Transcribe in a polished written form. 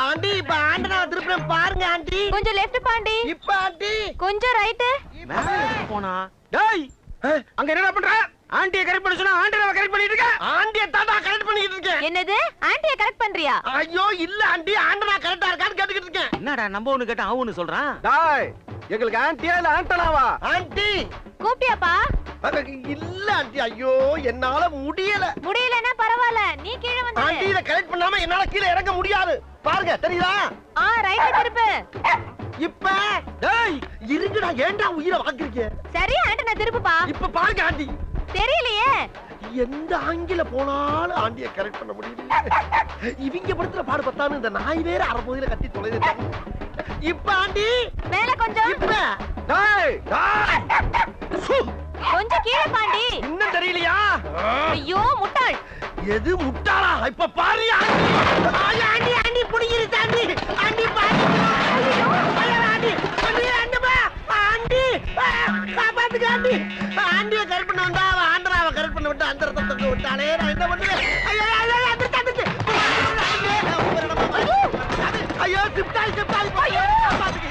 Aunty இப்ப antenna திருப்பி பாருங்க ஆண்டி. கொஞ்சம் லெஃப்ட் பாண்டி. இப்ப ஆண்டி கொஞ்சம் ரைட். மேல எடுத்து போனா. டேய் அங்க என்ன பண்ற? ஆண்டியை கரெக்ட் பண்ண சொன்னா ஆண்டியை கரெக்ட் பண்ணிட்டு இருக்க. ஆண்டியை தாத்தா கரெக்ட் பண்ணிட்டு இருக்கேன். என்னது? ஆண்டியை கரெக்ட் பண்றியா? ஐயோ இல்ல ஆண்டி, ஆண்டனா கரெக்ட்டா இருக்கான்னு கேட்டுக்கிட்டு இருக்கேன். என்னடா நம்ம ஒண்ணு கேட்டா அவன் ஒண்ணு சொல்றான். டேய் எங்களுக்கு ஆண்டியா இல்ல ஆண்டனாவா? ஆண்டி கூப்பியாப்பா? இல்ல ஆண்டி, ஐயோ என்னால முடியல. முடியலன்னா பரவாயில்ல, நீ கீழ வந்து. ஆண்டி இத கரெக்ட் பண்ணாம என்னால கீழ இறங்க முடியாது. பாருங்க தெரியுதா? ரைட் திருப்பு. இப்ப டேய் இருங்கடா, ஏன்டா உயிரை வாங்குறீங்க? சரி ஆண்டனா திருப்புப்பா. இப்ப பாருங்க ஆண்டி. தெரியலையே. எந்த ஆங்கில போனாலும் ஆண்டியை கரெக்ட் பண்ண முடியல. இவங்க படுத்துற பாடு பத்தான்னு இந்த நாய் வேற அரைப்பகுதியில கத்தி தொலைது. இப்ப ஆண்டி மேல கொஞ்சம். இப்ப டேய் டேய் கொஞ்சம் கீழ பாண்டி. இன்னும் தெரியலையா? ஐயோ முட்டாள். எது முட்டாளா? இப்ப பாரு ஆண்டி. ஆண்டி ஆண்டி புடிங்கிருச்சு ஆண்டி. ஆண்டி பாரு. ஐயோ ஆண்டி ஆண்டி ஆண்டி பா ஆண்டி காப்பாத்துங்க ஆண்டி. ஆண்டியை கரெக்ட் பண்ண வந்தா ஆண்டராவை கரெக்ட் பண்ண விட்டு அந்த ரத்தத்தை விட்டாலே நான் என்ன பண்ணுவேன்? ஐயோ ஐயோ அதிர்ச்சி அதிர்ச்சி. ஐயோ சிப்டாய் சிப்டாய். ஐயோ காப்பாத்துங்க.